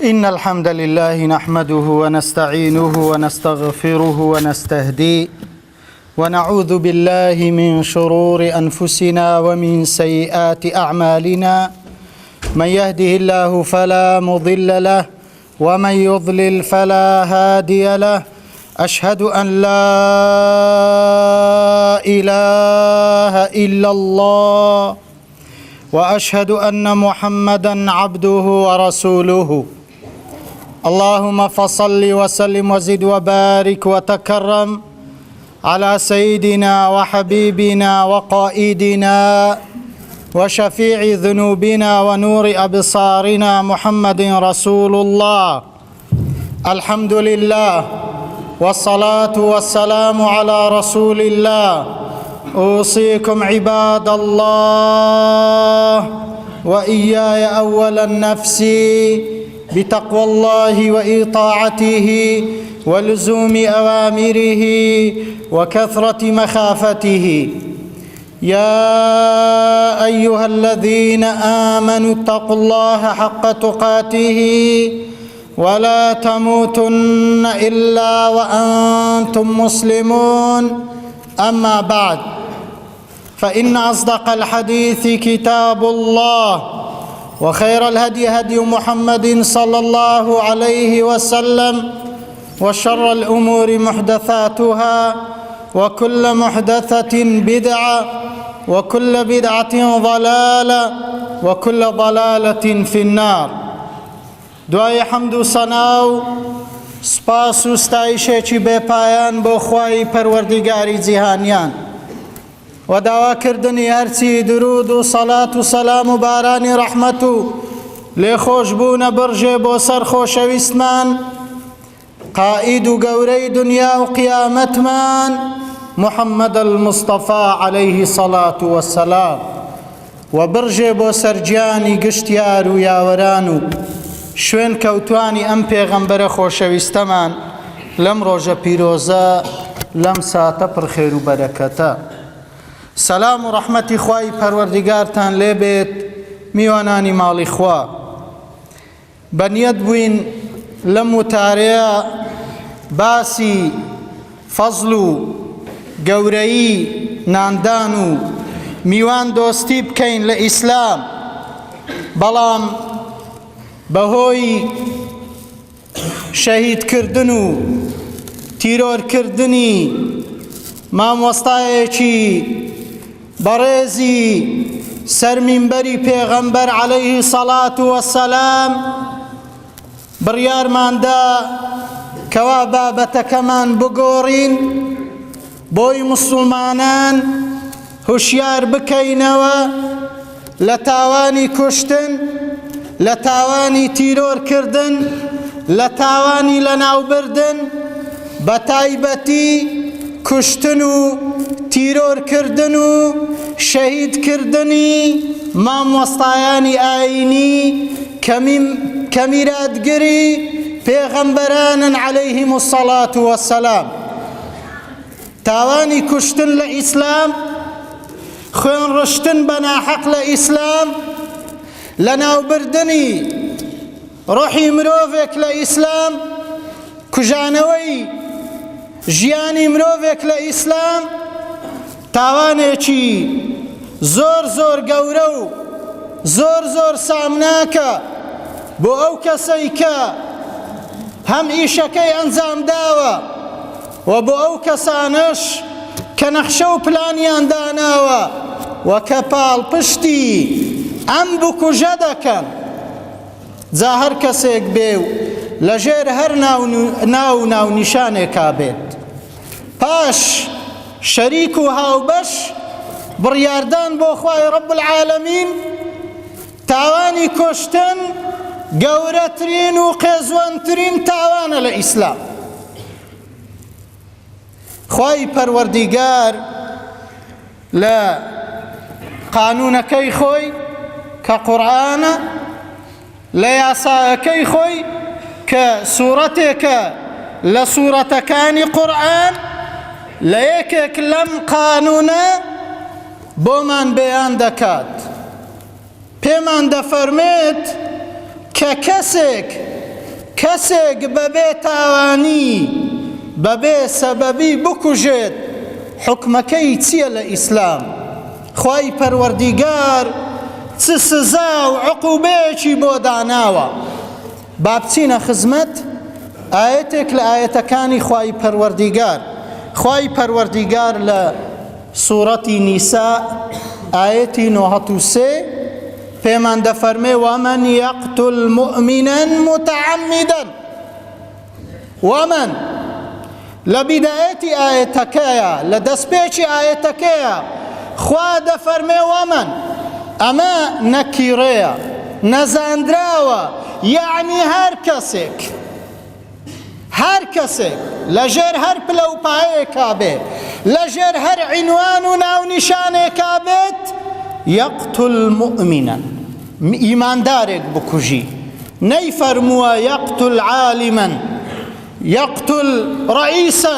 إن الحمد لله نحمده ونستعينه ونستغفره ونستهديه ونعوذ بالله من شرور أنفسنا ومن سيئات أعمالنا من يهده الله فلا مضل له ومن يضلل فلا هادي له أشهد أن لا إله إلا الله وأشهد أن محمدًا عبده ورسوله اللهم فصل وسلم وزد وبارك وتكرم على سيدنا وحبيبنا وقائدنا وشفيع ذنوبنا ونور أبصارنا محمد رسول الله. الحمد لله والصلاة والسلام على رسول الله. أوصيكم عباد الله وإياي أولا نفسي بتقوى الله وإطاعته ولزوم أوامره وكثرة مخافته. يا أيها الذين آمنوا اتقوا الله حق تقاته ولا تموتن إلا وأنتم مسلمون. أما بعد، فإن أصدق الحديث كتاب الله وخير الهدي هدي محمد صلى الله عليه وسلم وشر الأمور محدثاتها وكل محدثة بدعة وكل بدعة ضلالة وكل ضلالة في النار. دوای حمد و سەنا و سپاس و ستایشێکی بێپایان بۆ خوای پەروەردیگاری جیهانیان و داواکردنی هەرچی درود و سەڵات و سەلام و بارانی ڕەحمەت و لێخۆشبوونە بڕژێ بۆ سەر خۆشەویستمان قائید و گەورەی دنیا و قیامەتمان محەممەد المستەفا عەلەیه الصەڵات وەسسەلام و بڕژێ بۆ سەرگیانی گشتیار و یاوەران و شوێن کەوتوانی ئەم پێغەمبەرە خۆشەویستەمان لەم ڕۆژە پیرۆزە لەم ساتە پڕخێر و بەرەکەتە. سەلام و ڕەحمەتی خوای پەروەردیگارتان لێبێت میوانانی ماڵی خوا. بەنیەت بووین لەم وتارەیە باسی فەزڵ و گەورەیی ناندان و میوان دۆستی بکەین لە ئیسلام، بەڵام بەهۆی شەهیدکردن و تیرۆرکردنی مامۆستایەکی بەڕێزی سەرمینبەری پێغەمبەر عەلەیه الصەڵات وەسسەلام بڕیارماندا کەوا بابەتەکەمان بگۆڕین بۆی موسڵمانان هوشیار بکەینەوە لە تاوانی کوشتن، لە تاوانی تیرۆرکردن، لە تاوانی لەناوبردن، بە تایبەتی کوشتن و تیرۆرکردن و شەهیدکردنی مامۆستایانی ئاینی کە میراتگری پێغەمبەرانن عەلەیهیم الصەڵات وەسسەلام. تاوانی کوشتن لە ئیسلام، خوێن ڕشتن بە ناحەق لە ئیسلام، لەناوبردنی ڕۆحی مرۆڤێک لە ئیسلام، کوژانەوەی ژیانی مرۆڤێک لە ئیسلام تاوانێکی زۆر زۆر گەورە و زۆر زۆر سامناکە بۆ ئەو کەسەی کە هەم ئیشەکەی ئەنجام داوە و بۆ ئەو کەسانش کە نەخشە و پلانیان داناوە و کە پاڵپشتی ئەم بکوژە دەکەن. جا هەر کەسێک بێ و لەژێر هەر ناو نیشانێکا بێت، پاش شەریک و هاوبەش بڕیاردان بۆ خوای ڕەب العالەمین، تاوانی کوشتن گەورەترین و قێزوەنترین تاوانە لە ئیسلام. خوای پەروەردیگار لە قانونەکەی خۆی کە قورئانە، لە یاساەکەی خۆی کە سوورەتێکە لە سوورەتەکانی قورئان، لە یەکێک لەم قانونە بۆمان بەیان دەکات. پێمان دەفەرمێت کە کەسێک کەسێک بەبێ تاوانی بەبێ سەبەبی بکوژێت حکمەکەی چییە لە ئیسلام؟ خوای پەروەردیگار چ سزا و عقوبەیەکی بۆ داناوە؟ با بچینە خزمەت ئاەتێک لە ئاەتەکانی خوای پەروەردیگار. خوای پەروەردیگار لە سوورەتی نیسا ئاەتی 93 پێمان دەفەرمێ ومن یقتل مؤمنا متعمدا. ومن لە بیدایەتی ئاەتەکەیە، لە دەستپێکی ئاەتەکەیە خوا دەفەرمێ ومن، ئەمە نەکیڕەیە، نەزاندراوە، یعنی هەر کەسێک لەژێر هەر پلە و پایەیەکا بێ، لەژێر هەر عینوان و ناونیشانێکا بێت، یەقتل مؤمنا، ئیماندارێک بکوژی. نەیفەرمووە یەقتل عالما، یەقتل ڕئیسا،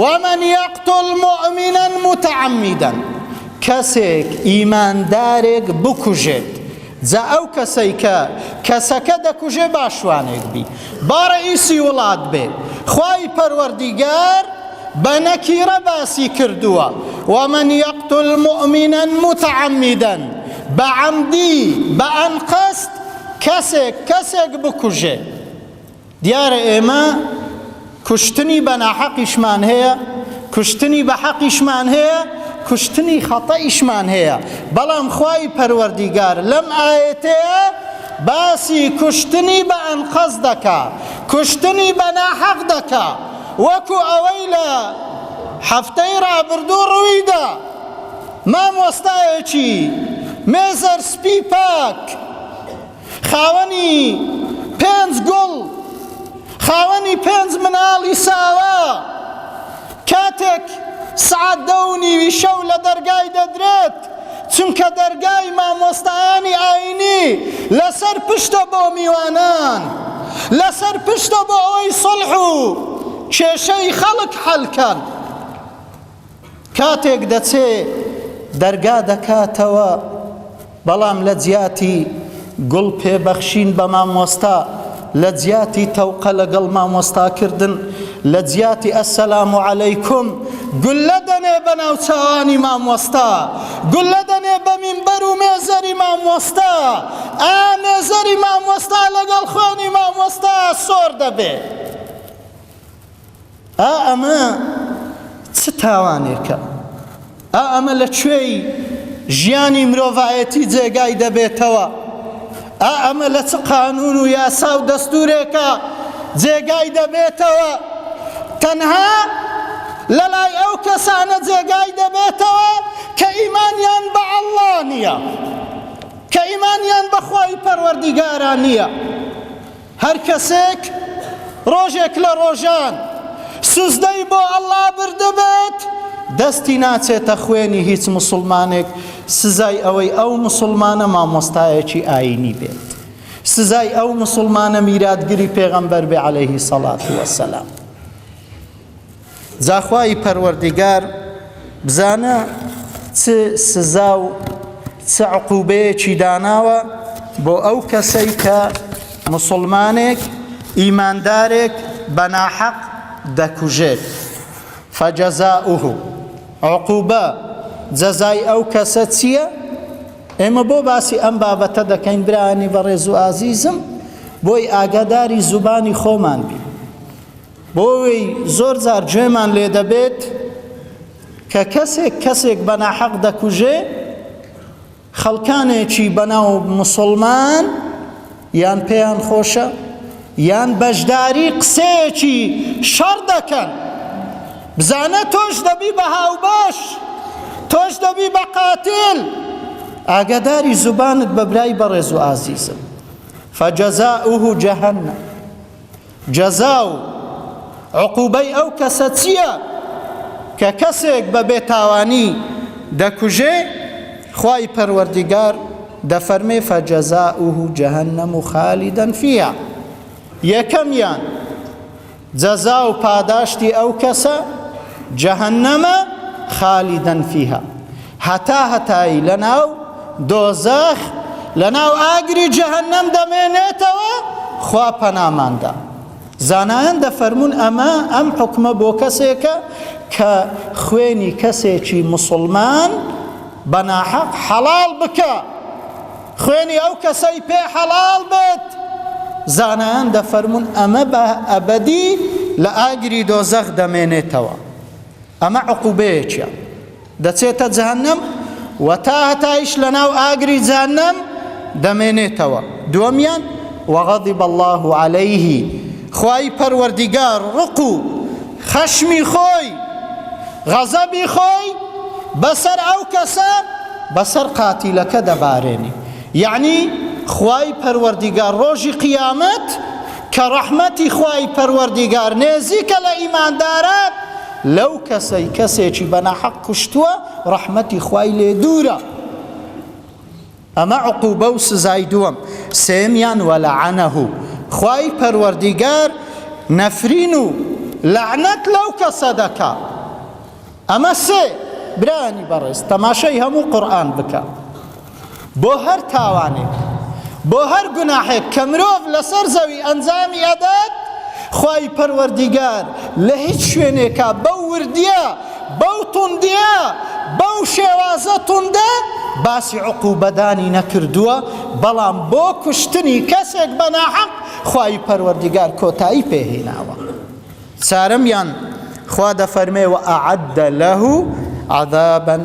ومن یەقتل مؤمنا متعمدا. کەسێک ئیماندارێک بکوژێت. جا ئەو کەسەی کە کەسەکە دەکوژێ باشوانێک بی، با ڕئیسی وڵات بێ. خوای پەروەردیگار بە نەکیرە باسی کردووە ومن یقتل مؤمنا متعمدا، بە عەمدی بە ئەنقەست کەسێک بکوژێ. دیارە ئێمە کوشتنی بە ناحەقیشمان هەیە، کوشتنی بە حەقیشمان هەیە، کوشتنی خەتەئیشمان هەیە، بەڵام خوای پەروەردیگار لەم ئاەتەیە باسی کوشتنی بە ئەنقەس دەکا، کوشتنی بە ناحەق دەکا، وەکو ئەوەی لە هەفتەی ڕابردوو ڕوویدا مامۆستایەکی مێزەر سپی پاک، خاوەنی 5 گوڵ، خاوەنی 5 مناڵی ساوا، کاتێک سعات 2:30 شەو لە دەرگای دەدرێت، چونکە دەرگای مامۆستایانی ئاینی لەسەر پشتە بۆ میوانان، لەسەر پشتە بۆ ئەوەی سڵح و کێشەی خەڵک حەلکەن. کاتێک دەچێ دەرگا دەکاتەوە، بەڵام لە جیاتی گوڵ پێبەخشین بە مامۆستا، لە جیاتی تەوقە لەگەڵ مامۆستاکردن، لە جیاتی ئەسەلام عەلەیکوم، گولە دەنێ بە ناوچاوانی مامۆستا، گولە دەنێ بە مینبەر و مێزەری مامۆستا، مێزەری مامۆستا لەگەڵ خوێنی مامۆستا سۆر دەبێ. ئەمە چ تاوانێکە؟ ئەمە لە کوێی ژیانی مرۆڤایەتی جێگای دەبێتەوە؟ ئەمە لە چ قانون و یاسا و دەستورێکە جێگای دەبێتەوە؟ تەنها لە لای ئەو کەسانە جێگای دەبێتەوە کە ئیمانیان بە ئەڵڵا نییە، کە ئیمانیان بە خوای پەروەردیگاران نییە. هەر کەسێک ڕۆژێک لە ڕۆژان سوزدەی بۆ ئەڵڵا بردبێت، دەستی ناچێتە خوێنی هیچ مسلمانێک، سزای ئەوەی ئەو مسلمانە مامۆستایەکی ئاینی بێت، سزای ئەو مسلمانە میراتگری پێغەمبەر بێ عەلەیهی سەڵات وەسەلام. جاخوای پەروەردیگار بزانە چ سزا و چ عقوبەیەکی داناوە بۆ ئەو کەسەی کە مسلمانێک ئیماندارێک بە ناحەق دەکوژێت. فەجەزاؤه، عقوبە جەزای ئەو کەسە چییە؟ ئێمە بۆ باسی ئەم بابەتە دەکەین برایانی بەڕێز و ئازیزم، بۆی ئاگاداری زوبانی خۆمان بین، بۆی زۆر جار گوێمان لێ دەبێت کە کەسێک بە ناحەق دەکوژێ، خەڵکانێکی بەناو مسلمان یان پێیان خۆشە یان بەشداری قسەیەکی شەڕ دەکەن. بزانە تۆش دەبی بە هاوبەش، تۆش دەبی بە قاتیل. ئاگاداری زوبانت بە برای بەڕێز و ئازیزم. فەجەزاؤه جەهەنەم، جەزا و عقوبەی ئەو کەسە چییە کە کەسێک بە بێتاوانی دەکوژێ؟ خوای پەروەردیگار دەفەرمێ فەجەزاؤه جەهەنەم خالیدەن فیها. یەکەمیان جەزا و پاداشتی ئەو کەسە جەهەنەمە خالیدەن فیها، هەتایی لەناو دۆزەخ، لەناو ئاگری جەهەنەم دەمێنێتەوە خوا پەناماندا. زانایان دەفەرمون ئەم حکمە بۆ کەسێکە کە خوێنی کەسێکی مسلمان بەناحەق حەڵال بکە، خوێنی ئەو کەسەی پێ حەڵال بێت. زانایان دەفەرمون ئەمە بە ئەبەدی لە ئاگری دۆزەخ دەمێنێتەوە. ئەمە عقوبەیەکیە، دەچێتە جەهەنەم و تا هەتایش لەناو ئاگری جەهەنەم دەمێنێتەوە. دووەمیان وغضب الله عليه، خوای پەروەردیگار ڕق و خەشمی خۆی، غەزەبی خۆی بەسەر ئەو کەسە بەسەر قاتیلەکە دەبارێنی. یعنی خوای پەروەردیگار ڕۆژی قیامەت کە ڕەحمەتی خوای پەروەردیگار نێزیکە لە ئیمانداران، لەو کەسەی کەسێکی بەناحەق کوشتووە ڕەحمەتی خوای لێ دوورە. ئەمە عقوبە و سزای دووەم. سێمیان وەلەعەنەه، خوای پەروەردیگار نەفرین و لەعنەت لەو کەسە دەکا. ئەمە سێ برانی بەڕێز تەماشای هەموو قورئان بکە. بۆ هەر تاوانێک، بۆ هەر گوناحێک کە مرۆڤ لەسەر زەوی ئەنجامی ئەدات، خوای پەروەردیگار لە هیچ شوێنێکە بەو وردیە، بەو توندیە، بەو شێوازە توندە باسی عقوبەدانی نەکردووە، بەڵام بۆ کوشتنی کەسێک بەناحەق خوای پەروەردیگار کۆتایی پێهێناوە. چارەمیان خوا دەفەرمێ وأعد له عذابا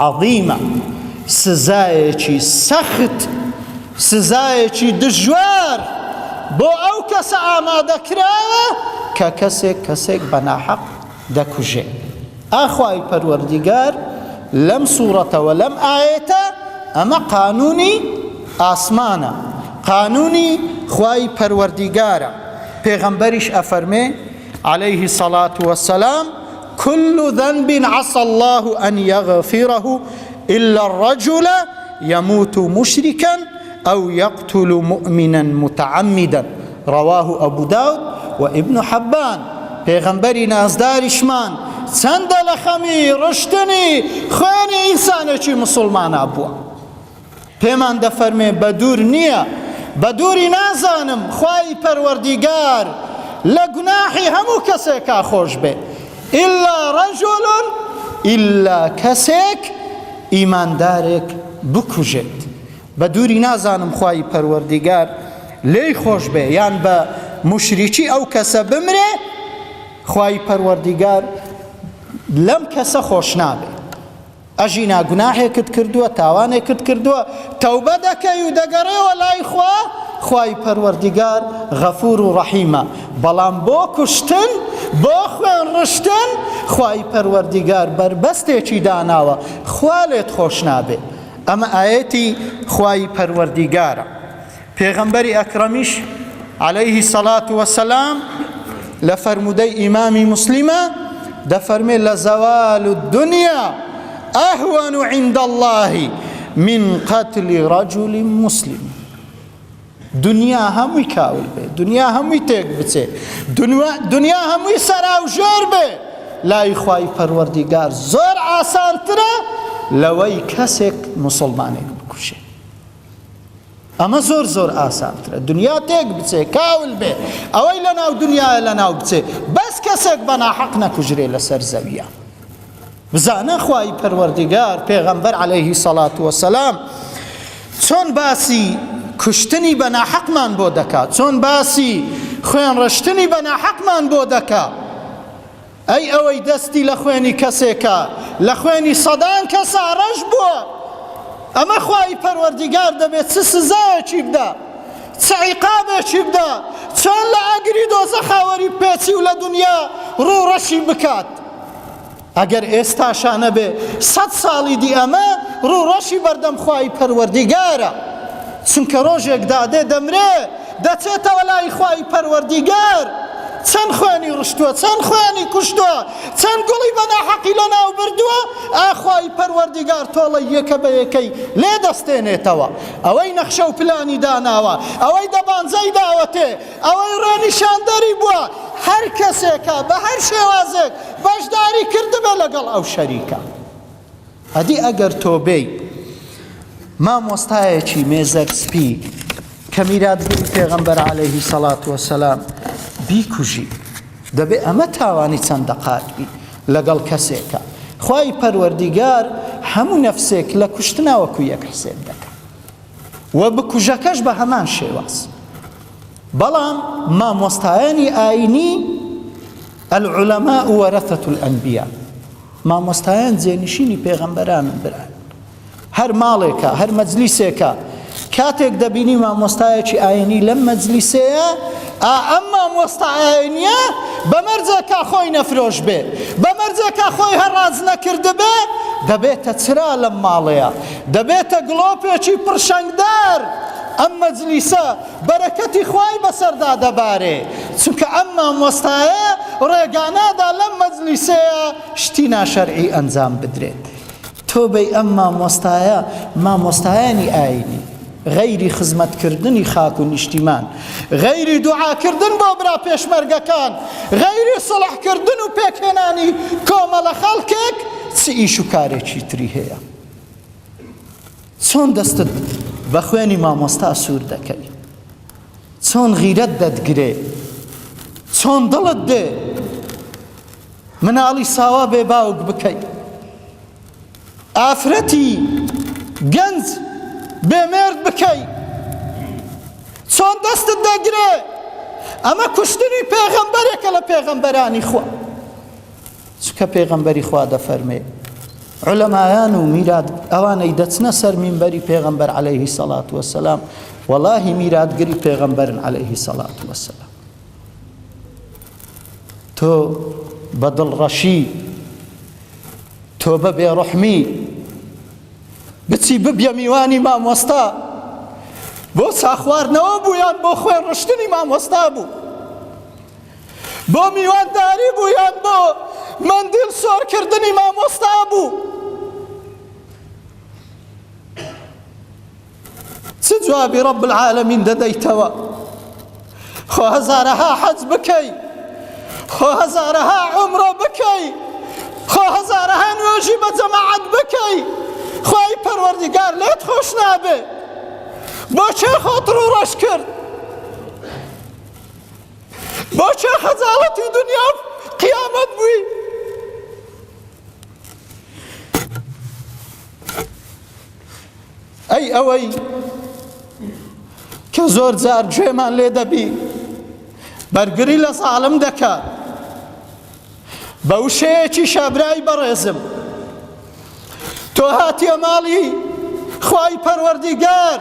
عظیما، سزایەکی سەخت، سزایەکی دژوار بۆ ئەو کەسە ئامادەکراوە کە کەسێک بەناحەق دەکوژێ. ئاخوای پەروەردیگار لەم سوورەتەوە لەم ئاەتە ئەمە قانونی ئاسمانە، قانونی خوای پەروەردیگارە. پێغەمبەریش ئەفەرمێ عليه الصلاة والسلام كل ذنب عسى الله أن يغفره إلا الرجل يموت مشركا أو يقتل مؤمنا متعمدا، رواه أبو داود وابن حبان. پێغەمبەری نازداریشمان چەندە لە خەمی ڕشتنی خوێنی ئینسانێکی مسلمانە بووە. پێمان دەفەرمێ بە دوور نییە، بە دووری نازانم خوای پەروەردیگار لە گوناحی هەموو کەسێکا خۆش بێ، ئیلا ڕەجوڵ، ئیلا کەسێک ئیماندارێک بکوژێت. بە دووری نازانم خوای پەروەردیگار لێی خۆش بێ یان بە مشریکی ئەو کەسە بمرێ، خوای پەروەردیگار لەم کەسە خۆش نابێ. ئەژینا گوناحێکت کردووە، تاوانێکت کردووە، تەوبە دەکەی و دەگەڕێەوە لای خوا، خوای پەروەردیگار غەفور و ڕەحیمە. بەڵام بۆ کوشتن، بۆ خوێن ڕشتن، خوای پەروەردیگار بربەستێکی داناوە، خوا لێت خۆش نابێ. ئەمە ئاەتی خوای پەروەردیگارە. پێغەمبەری ئەکرەمیش عليه الصلاة والسلام لە فەرمودەی ئیمامی موسلیمە دەفەرمێ لە زەوال الدنیا ئەهوەن عند الله من قتل رجل مسلم. دنیا هەمووی کاول بێ، دنیا هەمووی تێک بچێ، دنیا هەمووی سەراوژێر بێ، لای خوای پەروەردیگار زۆر ئاسانترە لەوەی کەسێک مسلمانێک بکوشێ. ئەمە زۆر زۆر ئاسانترە، دنیا تێک بچێ، کاول بێ، ئەوەی لەناو دنیایە لەناو بچێ، بەس کەسێک بەناحەق نەکوژرێ لەسەر زەویە. بزانە خوای پەروەردیگار پێغەمبەر عليه الصلاة والسلام چۆن باسی کوشتنی بەناحەقمان بۆ دەکات، چۆن باسی خوێن ڕشتنی بەناحەقمان بۆ دەکات. ئەی ئەوەی دەستی لە خوێنی کەسێکە، لە خوێنی سەدان کەسا ڕەش بووە، ئەمە خوای پەروەردیگار دەبێت چ سزایەکی بدا، چ عیقابێکی بدا، چۆن لە ئاگری دۆزەخ خاوەری پێچی و لە دنیا ڕووڕەشی بکات. ئەگەر ئێستاشانە بێ 100 ساڵی دی ئەمە ڕووڕەشی بەردەم خوای پەروەردیگارە، چونکە ڕۆژێک دادێ دەمرێ، دەچێتەوە لای خوای پەروەردیگار، چەند خوێنی ڕشتووە، چەند خوێنی کوشتووە، چەند گوڵی بەناحەقی لەناو بردووە، ئاخوای پەروەردیگار تۆڵە یەکە بە یەکەی لێ دەستێنێتەوە. ئەوەی نەخشە و پلانی داناوە، ئەوەی دەبانجەی داوەتێ، ئەوەی ڕێنیشاندەری بووە، هەر کەسێکە بە هەر شێوازێک بەشداری کردبێ لەگەڵ ئەو شەریکە. ئەدی ئەگەر تۆ بێی مامۆستایەکی مێزەک سپی کە میراتگری پێغەمبەر عەلەیهی سەڵات وەسەلام بیکوژی دەبێ ئەمە تاوانی چەند دەقات بی لەگەڵ کەسێکە. خوای پەروەردیگار هەموو نەفسێک لە کوشتناوەکو یەک حسێب دەکات و بکوژەکەش بە هەمان شێواز. بەڵام مامۆستایانی ئاینی العولەماء وەرەثەة الئەنبیا، مامۆستایان جێنشینی پێغەمبەرانن بران. هەر ماڵێکە هەر مەجلیسێکە کاتێک دەبینی مامۆستایەکی ئاینی لەم مەجلیسەیە ئەم مامۆستا ئاینیە بەمەرجێکا خۆی نەفرۆش بێ، بەمەرجێکا خۆی هەڕاز نەکرد بێ، دەبێتە چرا لەم ماڵەیە، دەبێتە گڵۆپێکی پڕشەنگدار. ئەم مەجلیسە بەرەکەتی خوای بەسەردا دەبارێ، چونکە ئەم مامۆستایە ڕێگانادا لەم مەجلیسەیە شتی ناشەرعی ئەنجام بدرێت. تۆ بەی ئەم مامۆستایە مامۆستایانی ئاینی غەیری خزمەتکردنی خاک و نیشتیمان، غەیری دوعاکردن بۆ برا پێشمەرگەکان، غەیری سڵحکردن و پێکهێنانی کۆمەڵە خەڵکێک چ ئیش و کارێکی تری هەیە؟ چۆن دەستت بە خوێنی مامۆستا سوور دەکەی؟ چۆن غیرەت دەتگرێ؟ چۆن دڵت دێ مناڵی ساوا بێ باوک بکەی؟ ئافرەتی گەنج بێمێرد بکەی؟ چۆن دەستت دەگرێ؟ ئەمە کوشتنی پێغەمبەرێکە لە پێغەمبەرانی خوا. چکە پێغەمبەری خوا دەفەرمێ علەمایان و میرات ئەوانەی دەچنە سەر مینبەری پێغەمبەر عەلەیهی سەڵات وەسەلام وەڵاهی میراتگەری پێغەمبەرن عەلەیهی سەڵات وەسەلام. تۆ بە دڵڕەشی، تۆ بە بێڕەحمی بچی ببیە میوانی مامۆستا، بۆ چاخواردنەوە بوو یان بۆ خوێن ڕشتنی مامۆستا بوو، بۆ میوانداری بوو یان بۆ مەندیل سۆرکردنی مامۆستا بوو؟ چ جوابی ڕەب العالەمین دەدەیتەوە؟ خۆ هەزارەها حەج بکەی، خۆ هەزارەها عومرە بکەی، خۆ هەزارەها نوێژی بە جەماعەت بکەی، خوای پەروەردیگار لێت خۆش نابێ. بۆچێ خۆت ڕوڕەش کرد؟ بۆچێ خەجاڵەتی دنیا و قیامەت بووی؟ ئەی ئەوەی کە زۆر جار گوێمان لێ دەبی بەرگری لە ساڵم دەکات بە وشەیەکی شابرای بەڕێزم، تۆ هاتیە ماڵی خوای پەروەردیگار،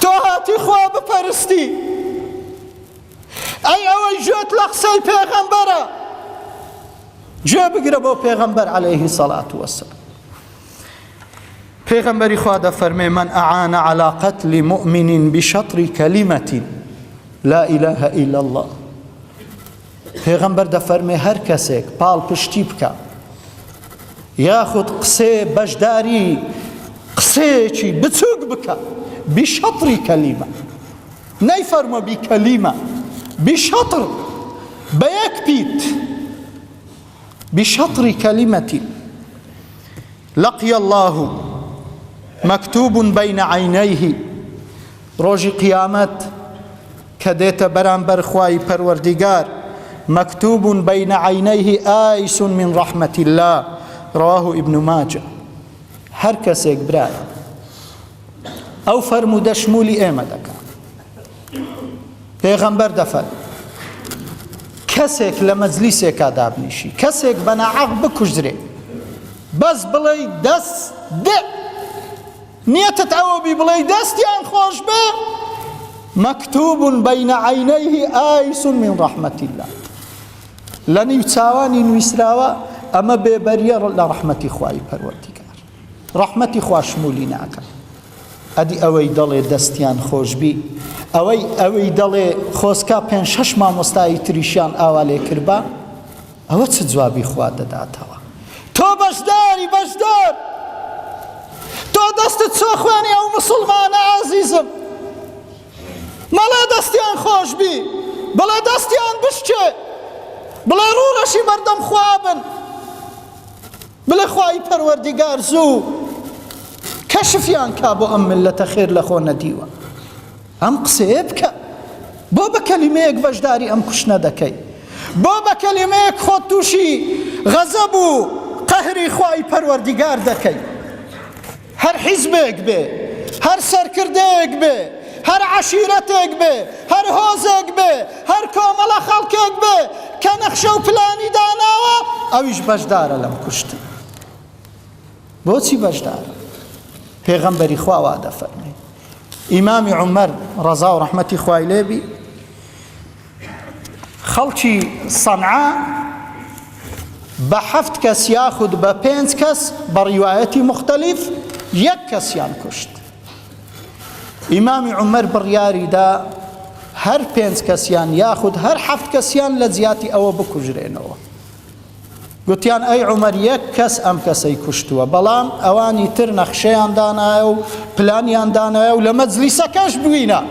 تۆ هاتی خوا بپەرستی، ئەی ئەوەی گوێت لە قسەی پێغەمبەرە، گوێ بگرە بۆ پێغەمبەر عەلەیهی سەڵات وەسەلام. پێغەمبەری خوا دەفەرمێ من ئەعانە عەلا قەتلی مؤمن بشەطری کەلیمەتین لا ئیلاهە ئیلا الله. پێغەمبەر دەفەرمێ هەر کەسێک پاڵ پشتی بکە یاخود قسێ بەشداری قسەیەکی بچووک بکە بشەطری کەلیمە، نەیفەرمە بیکەلیمە، بشەطر بە یەک پیت، بشەطری کەلیمەتین لەقی الله مەکتوب بین عینەیه. ڕۆژی قیامەت کە دێتە بەرامبەر خوای پەروەردیگار مەکتوب بین عینەیه ئایس من ڕەحمەت الله ڕەواه ئیبن ماجە. هەر کەسێک برایە ئەو فەرموودە شمولی ئێمە دەکات. پێغەمبەر دەفەرمێ کەسێک لە مەجلیسێکا دابنیشی، کەسێک بە ناحەق بکوژرێ، بەس بڵێ دەست دێ، نیەتت ئەوە بی بڵێ دەستیان خۆش بێ، مەکتوب بین عینەیه ئایس من ڕەحمەت الله، لە نیو چاوانی نوویسراوە ئەمە بێبەریە لە ڕەحمەتی خوای پەروەردیگار، ڕەحمەتی خوا شمولی ناکە. ئەدی ئەوەی دەڵێ دەستیان خۆشبی، ئەوەی دەڵێ خۆزکا 5-6 مامۆستایی تریشیان ئاوا لێ کردبا، ئەوە چ جوابی خوا دەداتەوە؟ تۆ بەشداری بەشدار، تۆ دەستت چۆ خوێنی ئەو موسڵمانە عەزیزم، مەڵێ دەستیان خۆشبی، بڵێ دەستیان بشکێ، بڵێ ڕوڕەشی بەردەم خوابن، بڵێ خوای پەروەردیگار زوو کەشفیان کا بۆ ئەم ملەتە خێر لە خۆ نەدیوە. ئەم قسەیە بکە بۆ بە کەلیمەیەک بەشداری ئەم کوشتنە دەکەی بۆ بە کەلیمەیەک خۆت تووشی غەزەب و قەهری خوای پەروەردیگار دەکەی هەر حیزبێک بێ هەر سەرکردەیەک بێ هەر عەشیرەتێک بێ هەر هۆزێک بێ هەر کۆمەڵە خەڵکێک بێ کە نەخشە و پلانی داناوە ئەویش بەشدارە لەم کوشتن بۆچی بەشدارە پێغەمبەری خوا وا دەفەرمێ ئیمامی عومەر ڕەزا و ڕەحمەتی خوای لێبی خەڵکی سەنعا بە 7 کەس یاخود بە 5 کەس بە ڕیوایەتی مختەلیف 1 کەسیان کوشت ئیمامی عومەر بڕیاریدا هەر 5 کەسیان یاخود هەر 7 کەسیان لە جیاتی ئەوە بکوژرێنەوە گوتیان ئەی عومەر 1 کەس ئەم کەسەی کوشتووە بەڵام ئەوانی تر نەخشەیان دانایە و پلانیان دانایە و لە مەجلیسەکەش بووینە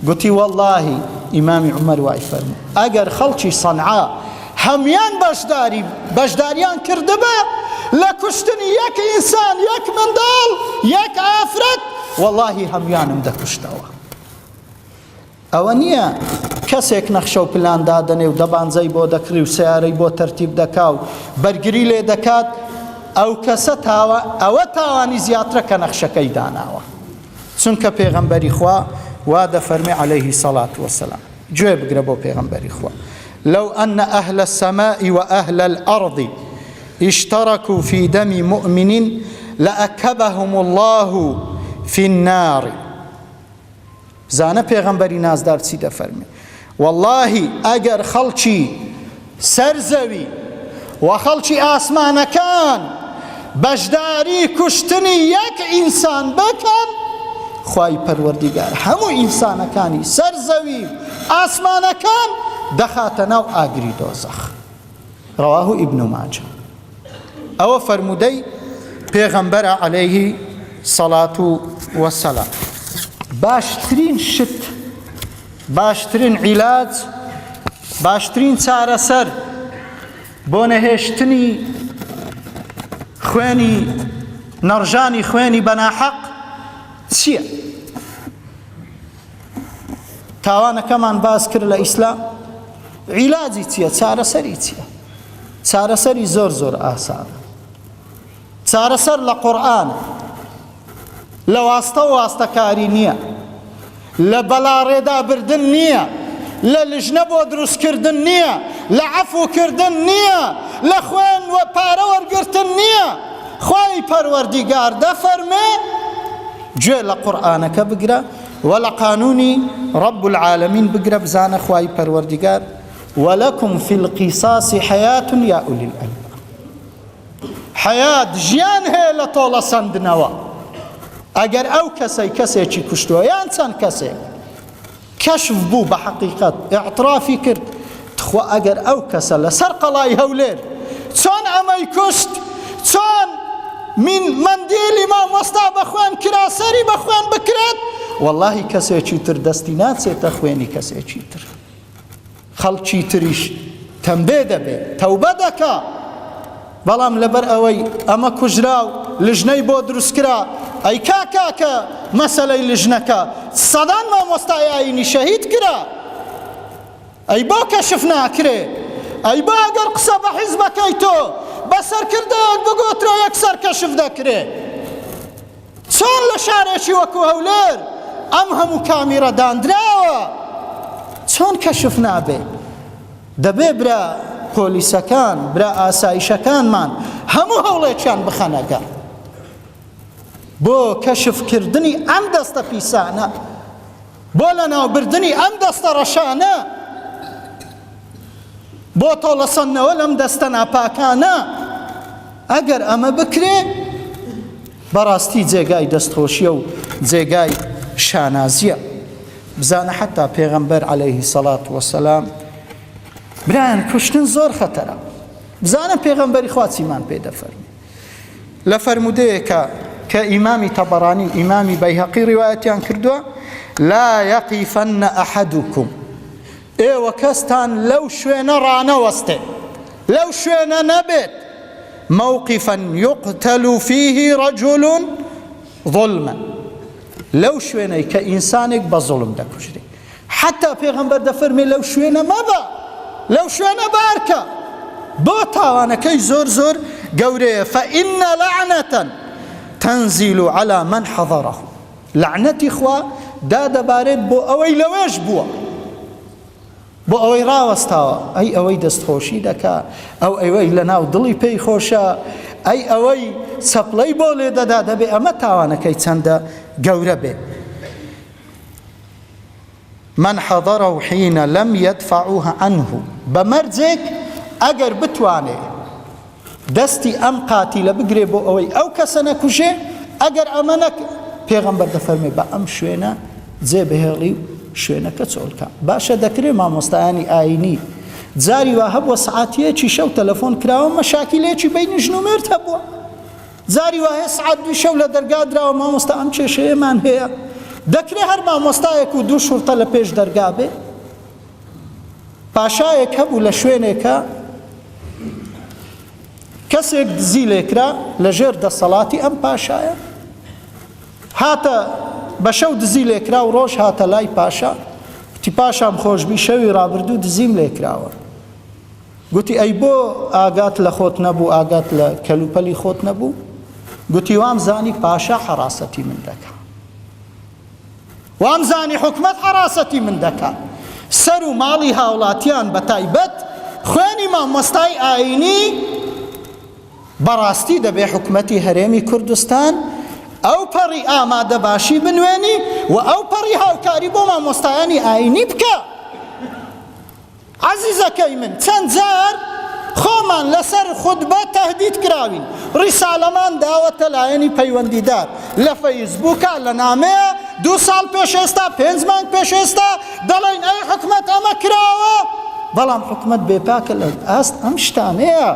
گوتی وەڵڵاهی ئیمامی عومەر وای فەرموو ئەگەر خەڵکی سەنعا هەمیان بەشداریان کردبە لە کوشتنی 1 ئینسان 1 منداڵ 1 ئافرەت وەڵڵاهی هەمیانم دەکوشتەوە ئەوە نییە کەسێک نەخشە و پلان دادەنێ و دەبانجەی بۆ دەکری و سیارەی بۆ تەرتیب دەکا و بەرگری لێ دەکات ئەو کەسە ئەوە تاوانی زیاترە کە نەخشەکەی داناوە چونکە پێغەمبەری خوا وا دەفەرمێ عەلەیهی سەڵات وەسەلام گوێ بگرە بۆ پێغەمبەری خوا لو أن أهل السماء وأهل الأرض اشتركوا في دم مؤمن لأكبهم الله في النار زانە پێغەمبەری نازدار چی دەفەرمێ واللهی ئەگەر خەڵکی سەرزەوی و خەڵکی ئاسمانەکان بەشداری کوشتنی 1 ئینسان بکەن خوای پەروەردیگار هەموو ئینسانەکانی سەرزەوی ئاسمانەکان دەخاتە ناو ئاگری دۆزەخ ڕەواه ئیبن ماجە ئەوە فەرموودەی پێغەمبەرە عەلەیهی سەڵات وەسەلام باشترین شت باشترین عیلاج باشترین چارەسەر بۆ نەهێشتنی خوێنی نەڕژانی خوێنی بەناحەق چییە تاوانەکەمان باس کرد لە ئیسلام عیلاجی چییە چارەسەری چییە چارەسەری زۆر ئاسانە چارەسەر لە قورئانە لە واستە و واستەکاری نییە لە بەلاڕێدابردن نییە لە لژنە بۆ دروستکردن نییە لە عەفوکردن نییە لە خوێن و پارە وەرگرتن نییە خوای پەروەردیگار دەفەرمێ گوێ لە قورئانەکە بگرە و لە قانونی رب العالمین بگرە بزانە خوای پەروەردیگار ولكم في القصاص حياة يا أولي الألباب حياة ژیان هەیە لە تۆڵە سەندنەوە ئەگەر ئەو کەسێکی کوشتووە یان چەند کەسێک کەشف بوو بە حەقیقەت ئیعترافی کرد تخوا ئەگەر ئەو کەسە لەسەر قەڵای هەولێر چۆن ئەمەی کوشت چۆن مندیلی مامۆستا بەخوێن کرا سەری بەخوێن بکرێت وەڵڵاهی کەسێکی تر دەستی ناچێتە خوێنی کەسێکی تر خەڵکی تریش تەمبێ دەبێت تەوبە دەکا بەڵام لەبەر ئەوەی ئەمە کوژرا و لژنەی بۆ دروستکرا ئەی کاکە مەسەلەی لژنەکە سەدان مامۆستایانی شەهید کرا ئەی بۆ کەشف ناکرێ ئەی بۆ ئەگەر قسە بە حیزبەکەی تۆ بەسەرکردەیەک بگۆترە یەکسەر کەشف دەکرێ چۆن لە شارێکی وەکو هەولێر ئەم هەموو کامیرە دانراوە چۆن کەشف نابێ دەبێ برا پۆلیسەکان برا ئاسایشەکانمان هەموو هەوڵێکیان بخەنەگە بۆ کەشفکردنی ئەم دەستە پیسانە بۆ لەناوبردنی ئەم دەستە ڕەشانە بۆ تۆڵەسەندنەوە لەم دەستە ناپاکانە ئەگەر ئەمە بکرێ بەڕاستی جێگای دەستخۆشیە و جێگای شانازیە بزانە حتا پێغەمبەر عەلەیهی سەڵات وەسەلام برایان کوشتن زۆر خەتەرە بزانە پێغەمبەری خوا چیمان پێ دەفەرمێ لە فەرمودەیەکە کە ئیمامی تەبەرانی و ئیمامی بەیهەقی ڕیوایەتیان کردووە لا یەقیفەنە ئەحەدوکم ئێوە کەستان لەو شوێنە ڕانەوەستێ لەو شوێنە نەبێت موقفا يقتل فيه رجل ظلما لەو شوێنەی کە ئینسانێک بە زوڵم دەکوژرێ. حتا پێغەمبەر دەفەرمێ لەو شوێنە مەبە، لەو شوێنە بارکە، بۆ تاوانەکەی زۆر زۆر گەورەیە. فإن لعنة تنزل على من حضره. لعنەتی خوا دادەبارێت بۆ ئەوەی لەوێش بووە، بۆ ئەوەی ڕاوەستاوە، ئەی ئەوەی دەستخۆشی دەکا، ئەو ئەوەی لە ناو دڵی پێی خۆشە، ئەی ئەوەی چەپڵەی بۆ لێ دەدا، دەبێ ئەمە تاوانەکەی چەندە گەورە بێ. من حضره حين لم يدفعوه عنه. بمرجێک ئەگەر بتوانێ دەستی ئەم قاتیلە بگرێ بۆ ئەوەی ئەو کەسە نەکوژێ، ئەگەر ئەمە پێغەمبەر دەفەرمێ بە ئەم شوێنە جێبهێڵی و شوێنەکە چۆڵکە. باشە دەکرێ مامۆستایانی ئاینی جاری وا هەبووە سعاتیەکی شەو تەلەفۆن کراوە مەشاکیلێکی بینی ژنومێرد هەبووە، جاری وا هەیە سعات دوی شەو لە دەرگا درراوە مامۆستا ئەم کێشەیەمان هەیە. دەکرێ هەر مامۆستایەک و دوو شورتە لە پێش دەرگا بێ. پاشایەک هەبوو لە شوێنێکە کەسێک دزی لێکرا لە ژێر دەسەڵاتی ئەم پاشایە، هاتە بە شەو دزی لێکرا و ڕۆژ هاتە لای پاشا، گوتی پاشام خۆشبی شەوی ڕابردوو دزیم لێکراوە. گوتی ئەی بۆ ئاگات لە خۆت نەبوو، ئاگات لە کەلوپەلی خۆت نەبوو؟ گوتی وام زانی پاشا حراسەتی من دەکا، وام زانی حکومەت حراسەتی من دەکا. سەر و ماڵی هاوڵاتیان بە تایبەت خوێنی مامۆستای ئاینی بەڕاستی دەبێ حکومەتی هەرێمی کوردستان ئەو پەڕی ئامادە باشی بنوێنی و ئەو پەڕی هاوکاری بۆ مامۆستایانی ئاینی بکە. عەزیزەکەی من چەند جار خۆمان لەسەر خوتبە تەهدید کراوین، ڕیسالەمان داوەتە لایەنی پەیوەندیدار لە فەیسبووکە، لە نامەیە 2 ساڵ پێش ئێستا 5 مانگ پێش ئێستا دەڵێن ئەی حکومەت ئەمە کراوە، بەڵام حکومەت بێپاکە لە ئاست ئەم شتانەیە.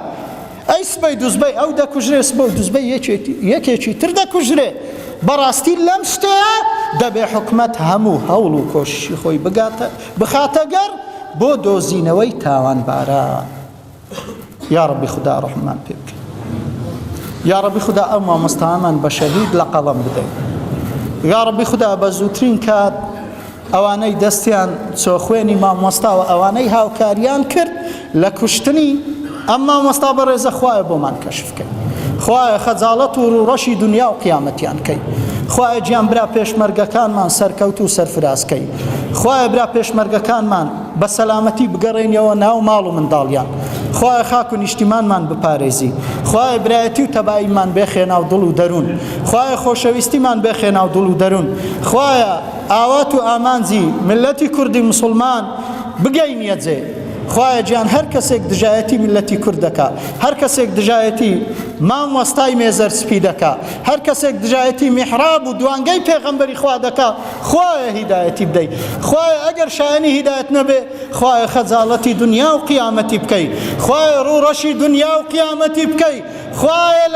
ئەی سبەی دووسبەی ئەو دەکوژرێ، سبە و دووسبەی یەکێکی تر دەکوژرێ. بەڕاستی لەم شتەیە دەبێ حکومەت هەموو هەوڵ و کۆششی خۆی بخاتە گەر بۆ دۆزینەوەی تاوانباران. یا ڕەبی خوددا ڕەحمان پێ بکە، یا ڕەبی خوددا ئەو مامۆستامان بە شەهید لە قەڵەم بدەین، یا ڕەبی خوددا بە زووترین کات ئەوانەی دەستیان چۆ خوێنی مامۆستا و ئەوانەی هاوکاریان کرد لە کوشتنی ئەم مامۆستا بەڕێزە خوایە بۆمان کەشفکەی، خوایە خەجاڵەت و ڕوڕەشی دنیا و قیامەتیان کەی، خوایە گیان برا پێشمەرگەکانمان سەرکەوت و سەرفرازکەی، خوایە برا پێشمەرگەکانمان بە سەلامەتی بگەڕێنیەوە ناو ماڵ و منداڵیان، خوایە خاک و نیشتیمانمان بپارێزی، خوایە برایەتی و تەباییمان بێخێنا و دڵ و دەروون، خوایە خۆشەویستیمان بێخێنا و دڵ و دەروون، خوایە ئاوات و ئامانجی ملەتی کوردی مسلمان بگەینیە جێ. خوایە گیان هەر کەسێک دژایەتی ملەتی کورد دەکا، هەر کەسێک دژایەتی مامۆستای مێزەر سپی دەکا، هەر کەسێک دژایەتی میحراب و دوانگەی پێغەمبەری خوا دەکا، خوایە هیدایەتی بدەی. خوایە ئەگەر شایەنی هیدایەت نەبێ، خوایە خەجاڵەتی دنیا و قیامەتی بکەی، خوایە ڕوڕەشی دنیا و قیامەتی بکەی، خوایە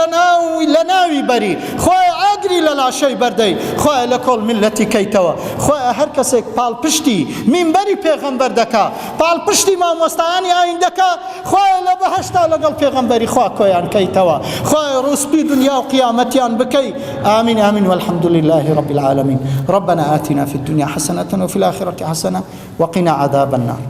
لە ناوی بەری، خوایە ئاگری لە لاشەی بەردەی، خوایە لە کۆڵ ملەتی کەیتەوە، خوایە هەر کەسێک پاڵپشتی مینبەری پێغەمبەر دەکا، پاڵپشتی مامۆستایانی ئاین دەکا، خوایە لە بەهەشتا لەگەڵ پێغەمبەری خوا کۆیان کەیتەوە، خوایە ڕوسپی دنیا و قیامەتیان بکەی. آمین آمین والحمد لله رب العالمين. ربنا آتنا في الدنيا حسنة وفي الآخرة حسنة وقنا عذاب النار.